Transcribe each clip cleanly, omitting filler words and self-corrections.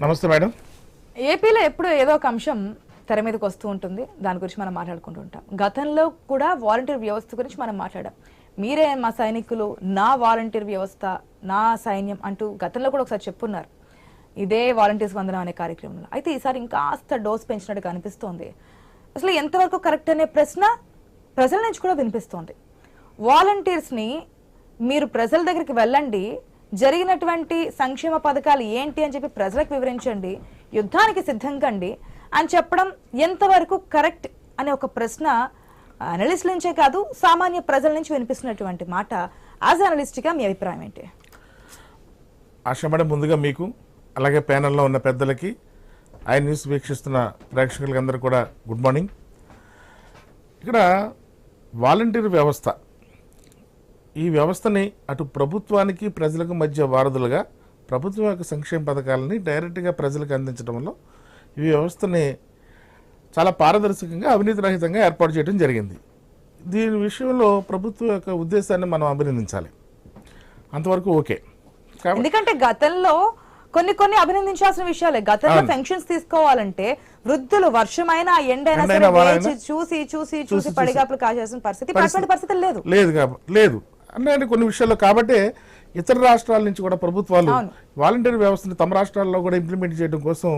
నమస్తే మేడం. ఏపీలో ఎప్పుడు ఏదో ఒక అంశం తెర మీదకి వస్తూ ఉంటుంది. దాని గురించి మనం మాట్లాడుకుంటూ ఉంటాం. గతంలో కూడా వాలంటీర్ వ్యవస్థ గురించి మనం మాట్లాడాం. మీరే మా సైనికులు, నా వాలంటీర్ వ్యవస్థ, నా సైన్యం అంటూ గతంలో కూడా ఒకసారి చెప్పున్నారు ఇదే వాలంటీర్స్ వందనం అనే కార్యక్రమంలో. అయితే ఈసారి ఇంకాస్త డోస్ పెంచినట్టుగా అనిపిస్తోంది. అసలు ఎంతవరకు కరెక్ట్ అనే ప్రశ్న ప్రజల నుంచి కూడా వినిపిస్తోంది. వాలంటీర్స్ని మీరు ప్రజల దగ్గరికి వెళ్ళండి, జరిగినటువంటి సంక్షేమ పథకాలు ఏంటి అని చెప్పి ప్రజలకు వివరించండి, యుద్ధానికి సిద్ధంకండి అని చెప్పడం ఎంతవరకు కరెక్ట్ అనే ఒక ప్రశ్న అనలిస్టుల నుంచే కాదు, సామాన్య ప్రజల నుంచి వినిపిస్తున్నటువంటి మాట. యాజ్ అనలిస్ట్గా మీ అభిప్రాయం ఏంటి? ఆశ మేడం, ముందుగా మీకు అలాగే ప్యానెల్లో ఉన్న పెద్దలకి, ఐ న్యూస్ వీక్షిస్తున్న ప్రేక్షకులకి అందరూ కూడా గుడ్ మార్నింగ్. ఇక్కడ వాలంటీర్ వ్యవస్థ, ఈ వ్యవస్థని అటు ప్రభుత్వానికి ప్రజలకు మధ్య వారధులుగా ప్రభుత్వం యొక్క సంక్షేమ పథకాలని డైరెక్ట్గా ప్రజలకు అందించడంలో ఈ వ్యవస్థని చాలా పారదర్శకంగా, అవినీతి రహితంగా ఏర్పాటు చేయడం జరిగింది. దీని విషయంలో ప్రభుత్వం యొక్క ఉద్దేశాన్ని మనం అభినందించాలి. అంతవరకు ఓకే. ఎందుకంటే గతంలో కొన్ని అభినందించాల్సిన విషయాలే. గతంలో పెన్షన్స్ తీసుకోవాలంటే వృద్ధులు వర్షమైనా ఎండైనా సరే చూసి పడిగాపులు కాల్చాల్సిన పరిస్థితి లేదు అంటే కొన్ని విషయాల్లో. కాబట్టి ఇతర రాష్ట్రాల నుంచి కూడా ప్రభుత్వాలు వాలంటీర్ వ్యవస్థని తమ రాష్ట్రాల్లో కూడా ఇంప్లిమెంట్ చేయడం కోసం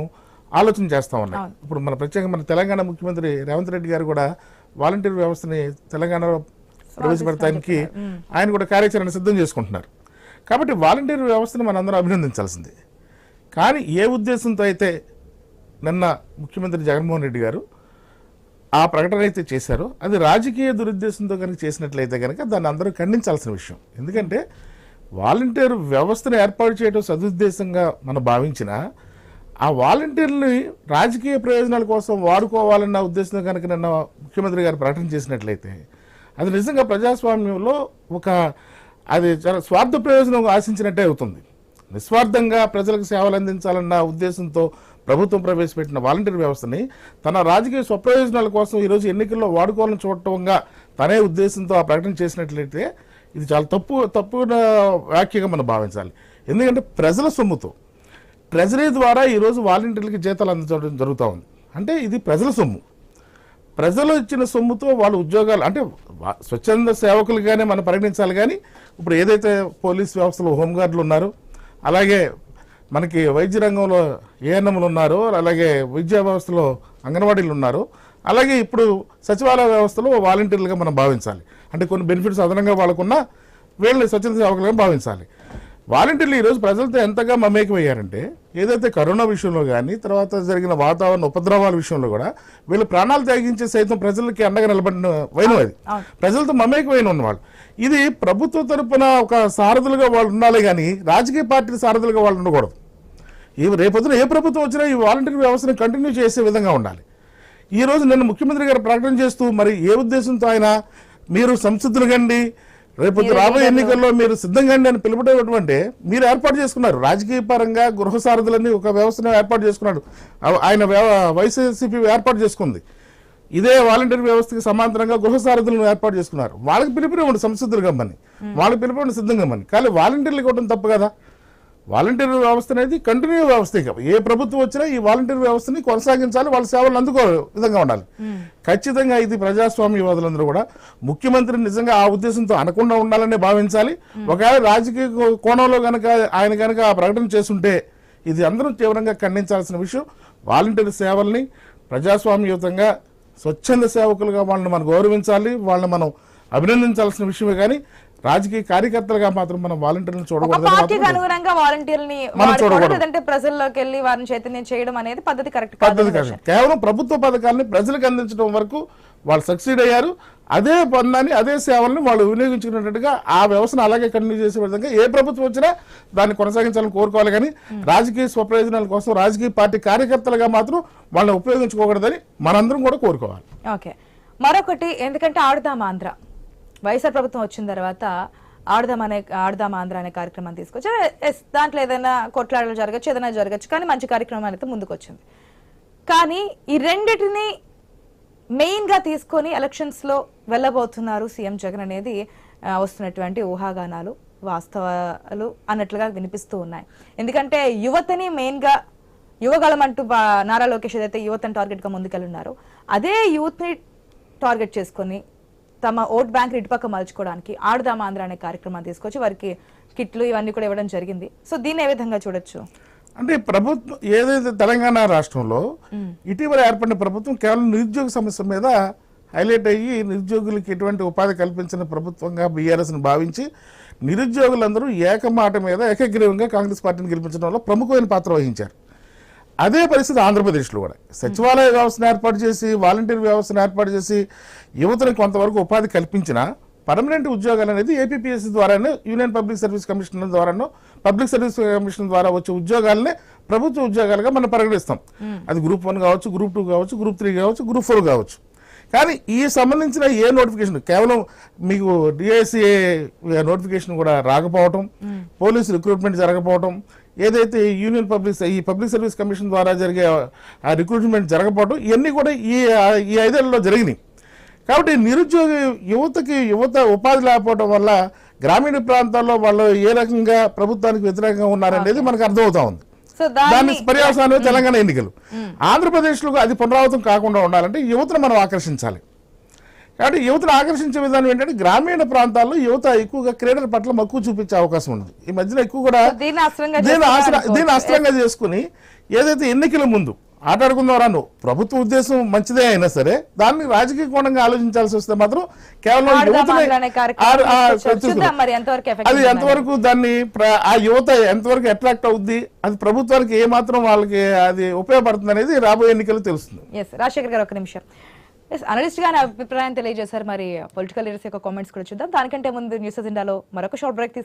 ఆలోచన చేస్తా ఉన్నాయి. ఇప్పుడు ప్రత్యేకంగా మన తెలంగాణ ముఖ్యమంత్రి రేవంత్ రెడ్డి గారు కూడా వాలంటీర్ వ్యవస్థని తెలంగాణలో ప్రవేశపెడతానికి ఆయన కూడా కార్యాచరణ సిద్ధం చేసుకుంటున్నారు. కాబట్టి వాలంటీర్ వ్యవస్థను మనందరం అభినందించాల్సిందే. కానీ ఏ ఉద్దేశంతో అయితే నిన్న ముఖ్యమంత్రి జగన్మోహన్ రెడ్డి గారు ఆ ప్రకటన అయితే చేశారో అది రాజకీయ దురుద్దేశంతో కనుక చేసినట్లయితే కనుక దాన్ని అందరూ ఖండించాల్సిన విషయం. ఎందుకంటే వాలంటీర్ వ్యవస్థను ఏర్పాటు చేయడం సదుద్దేశంగా మనం భావించినా ఆ వాలంటీర్ని రాజకీయ ప్రయోజనాల కోసం వాడుకోవాలన్న ఉద్దేశంతో కనుక నిన్న ముఖ్యమంత్రి గారు ప్రకటన చేసినట్లయితే అది నిజంగా ప్రజాస్వామ్యంలో అది చాలా స్వార్థ ప్రయోజనం ఆశించినట్టే అవుతుంది. నిస్వార్థంగా ప్రజలకు సేవలు అందించాలన్న ఉద్దేశంతో ప్రభుత్వం ప్రవేశపెట్టిన వాలంటీర్ వ్యవస్థని తన రాజకీయ స్వప్రయోజనాల కోసం ఈరోజు ఎన్నికల్లో వాడుకోవాలని చూడటంగా తనే ఉద్దేశంతో ఆ ప్రకటన చేసినట్లయితే ఇది చాలా తప్పు వ్యాఖ్యగా మనం భావించాలి. ఎందుకంటే ప్రజల సొమ్ముతో ట్రెజరీ ద్వారా ఈరోజు వాలంటీర్లకి జీతాలు అందించడం జరుగుతూ ఉంది. అంటే ఇది ప్రజల సొమ్ము. ప్రజలు ఇచ్చిన సొమ్ముతో వాళ్ళ ఉద్యోగాలు, అంటే స్వచ్ఛంద సేవకులుగానే మనం పరిగణించాలి. కానీ ఇప్పుడు ఏదైతే పోలీస్ వ్యవస్థలో హోంగార్డులు ఉన్నారో, అలాగే మనకి వైద్య రంగంలో ఏఎన్ఎంలు ఉన్నారో, అలాగే విద్యా వ్యవస్థలో అంగన్వాడీలు ఉన్నారో, అలాగే ఇప్పుడు సచివాలయ వ్యవస్థలో వాలంటీర్లుగా మనం భావించాలి. అంటే కొన్ని బెనిఫిట్స్ అదనంగా వాళ్ళకున్న వీళ్ళని స్వచ్ఛంద సేవకులుగా భావించాలి. వాలంటీర్లు ఈరోజు ప్రజలతో ఎంతగా మమేకమయ్యారంటే ఏదైతే కరోనా విషయంలో కానీ తర్వాత జరిగిన వాతావరణ ఉపద్రవాల విషయంలో కూడా వీళ్ళు ప్రాణాలు త్యాగించే సైతం ప్రజలకి అండగా నిలబడిన వైనం అది. ప్రజలతో మమేకమైన ఉన్నవాళ్ళు. ఇది ప్రభుత్వ తరపున ఒక సారథులుగా వాళ్ళు ఉండాలి, కానీ రాజకీయ పార్టీల సారథులుగా వాళ్ళు ఉండకూడదు. రేపొద్దున ఏ ప్రభుత్వం వచ్చినా ఈ వాలంటీర్ వ్యవస్థను కంటిన్యూ చేసే విధంగా ఉండాలి. ఈ రోజు నిన్న ముఖ్యమంత్రి గారు ప్రకటన చేస్తూ మరి ఏ ఉద్దేశంతో ఆయన మీరు సంసిద్ధులు కండి, రేపు రాబోయే ఎన్నికల్లో మీరు సిద్ధంగా అని పిలుపుటటువంటి మీరు ఏర్పాటు చేసుకున్నారు. రాజకీయ పరంగా గృహ సారథులని ఒక వ్యవస్థను ఏర్పాటు చేసుకున్నాడు. ఆయన వైసీపీ ఏర్పాటు చేసుకుంది. ఇదే వాలంటీర్ వ్యవస్థకి సమాంతరంగా గృహ సారథులను ఏర్పాటు చేసుకున్నారు. వాళ్ళకి పిలుపునివ్వండి సంసిద్ధులు కమ్మని, వాళ్ళకి పిలుపునివ్వండి సిద్ధంగా కమ్మని. కానీ వాలంటీర్లు ఇవ్వడం తప్పు కదా. వాలంటీర్ వ్యవస్థ అనేది కంటిన్యూ వ్యవస్థ. ఏ ప్రభుత్వం వచ్చినా ఈ వాలంటీర్ వ్యవస్థని కొనసాగించాలి, వాళ్ళ సేవలు అందుకో విధంగా ఉండాలి. ఖచ్చితంగా ఇది ప్రజాస్వామ్యవాదులందరూ కూడా ముఖ్యమంత్రి నిజంగా ఆ ఉద్దేశంతో అనకుండా ఉండాలనే భావించాలి. ఒకవేళ రాజకీయ కోణంలో కనుక ఆయన కనుక ఆ ప్రకటన చేస్తుంటే ఇది అందరూ తీవ్రంగా ఖండించాల్సిన విషయం. వాలంటీర్ సేవల్ని ప్రజాస్వామ్యయుతంగా స్వచ్ఛంద సేవకులుగా వాళ్ళని మనం గౌరవించాలి, వాళ్ళని మనం అభినందించాల్సిన విషయమే. కానీ రాజకీయ కార్యకర్తలుగా మాత్రం మనం వాలంటీర్లను చూడకూడదు. ప్రజల్లోకి వెళ్ళి వారిని చైతన్యం చేయడం అనేది పద్ధతి కరెక్ట్. కేవలం ప్రభుత్వ పథకాలని ప్రజలకు అందించడం వరకు వాళ్ళు సక్సీడ్ అయ్యారు. అదే పన్నాన్ని, అదే సేవల్ని వాళ్ళు వినియోగించుకున్నట్టుగా ఆ వ్యవస్థను అలాగే కంటిన్యూ చేసే విధంగా ఏ ప్రభుత్వం వచ్చినా దాన్ని కొనసాగించాలని కోరుకోవాలి. కానీ రాజకీయ స్వప్రయోజనాల కోసం రాజకీయ పార్టీ కార్యకర్తలుగా మాత్రం వాళ్ళని ఉపయోగించుకోకూడదని మనందరం కూడా కోరుకోవాలి. ఓకే, మరొకటి, ఎందుకంటే ఆడుదాం ఆంధ్ర వైఎస్ఆర్ ప్రభుత్వం వచ్చిన తర్వాత ఆడుదాం ఆంధ్ర అనే కార్యక్రమాన్ని తీసుకొచ్చి దాంట్లో ఏదైనా కొట్లాటలు జరగచ్చు, ఏదైనా జరగచ్చు, కానీ మంచి కార్యక్రమం అయితే ముందుకు వచ్చింది. కానీ ఈ రెండింటిని మెయిన్ గా తీసుకొని ఎలక్షన్స్ లో వెళ్ళబోతున్నారు సీఎం జగన్ అనేది వస్తున్నటువంటి ఊహాగానాలు, వాస్తవాలు అన్నట్లుగా వినిపిస్తూ ఉన్నాయి. ఎందుకంటే యువతని మెయిన్ గా యువగళం అంటూ నారా లోకేష్ ఏదైతే యువతను టార్గెట్ గా ముందుకెళ్ళున్నారో అదే యూత్ ని టార్గెట్ చేసుకొని తమ ఓట్ బ్యాంక్ ఇటుపక్క మలుచుకోవడానికి ఆడుదాం ఆంధ్ర అనే కార్యక్రమాన్ని తీసుకొచ్చి వారికి కిట్లు ఇవన్నీ కూడా ఇవ్వడం జరిగింది. సో దీన్ని ఏ విధంగా చూడొచ్చు? అంటే ప్రభుత్వం ఏదైతే తెలంగాణ రాష్ట్రంలో ఇటీవల ఏర్పడిన ప్రభుత్వం కేవలం నిరుద్యోగ సమస్య మీద హైలైట్ అయ్యి నిరుద్యోగులకి ఎటువంటి ఉపాధి కల్పించిన ప్రభుత్వంగా బీఆర్ఎస్ని భావించి నిరుద్యోగులందరూ ఏకమాట మీద ఏకగ్రీవంగా కాంగ్రెస్ పార్టీని గెలిపించడంలో ప్రముఖమైన పాత్ర వహించారు. అదే పరిస్థితి ఆంధ్రప్రదేశ్లో కూడా సచివాలయ వ్యవస్థను ఏర్పాటు చేసి వాలంటీర్ వ్యవస్థను ఏర్పాటు చేసి యువతను కొంతవరకు ఉపాధి కల్పించిన పర్మనెంట్ ఉద్యోగాలు అనేది ఏపీపీఎస్సీ ద్వారానే యూనియన్ పబ్లిక్ సర్వీస్ కమిషన్ ద్వారానో పబ్లిక్ సర్వీస్ కమిషన్ ద్వారా వచ్చే ఉద్యోగాలనే ప్రభుత్వ ఉద్యోగాలుగా మనం పరిగణిస్తాం. అది గ్రూప్ 1 కావచ్చు, గ్రూప్ 2 కావచ్చు, గ్రూప్ 3 కావచ్చు, గ్రూప్ 4 కావచ్చు. కానీ ఈ సంబంధించిన ఏ నోటిఫికేషన్ కేవలం మీకు డిఎస్సి నోటిఫికేషన్ కూడా రాకపోవటం, పోలీసు రిక్రూట్మెంట్ జరగకపోవటం, ఏదైతే ఈ పబ్లిక్ సర్వీస్ కమిషన్ ద్వారా జరిగే ఆ రిక్రూట్మెంట్ జరగకపోవటం ఇవన్నీ కూడా ఈ 5 ఏళ్లలో జరిగినాయి. కాబట్టి నిరుద్యోగ యువత ఉపాధి లేకపోవడం వల్ల గ్రామీణ ప్రాంతాల్లో వాళ్ళు ఏ రకంగా ప్రభుత్వానికి వ్యతిరేకంగా ఉన్నారనేది మనకు అర్థమవుతా ఉంది. దాని పర్యవసానం తెలంగాణ ఎన్నికలు. ఆంధ్రప్రదేశ్లో అది పునరావృతం కాకుండా ఉండాలంటే యువతను మనం ఆకర్షించాలి. కాబట్టి యువతను ఆకర్షించే విధానం ఏంటంటే గ్రామీణ ప్రాంతాల్లో యువత ఎక్కువగా క్రీడల పట్ల మక్కువ చూపించే అవకాశం ఉంది. ఈ మధ్యన ఎక్కువ కూడా దీన్ని అస్త్రంగా చేసుకుని ఏదైతే ఎన్నికల ముందు ఆటాడుకుందాం రాను ప్రభుత్వ ఉద్దేశం మంచిదే అయినా సరే దాన్ని రాజకీయ కోణంగా ఆలోచించాల్సి వస్తే మాత్రం కేవలం అది ఎంతవరకు దాన్ని ఆ యువత ఎంతవరకు అట్రాక్ట్ అవుద్ది, అది ప్రభుత్వానికి ఏ మాత్రం వాళ్ళకి అది ఉపయోగపడుతుంది అనేది రాబోయే ఎన్నికలు తెలుస్తుంది. రాజశేఖర్ గారు ఒక నిమిషం అనలిస్ట్ గా అభిప్రాయం తెలియజేశారు. మరి పొలిటికల్ లీడర్స్ యొక్క కామెంట్స్ కూడా చూద్దాం. దానికంటే ముందు న్యూస్ అజెండాలో మరొక షార్ట్ బ్రేక్ తీసుకుందాం.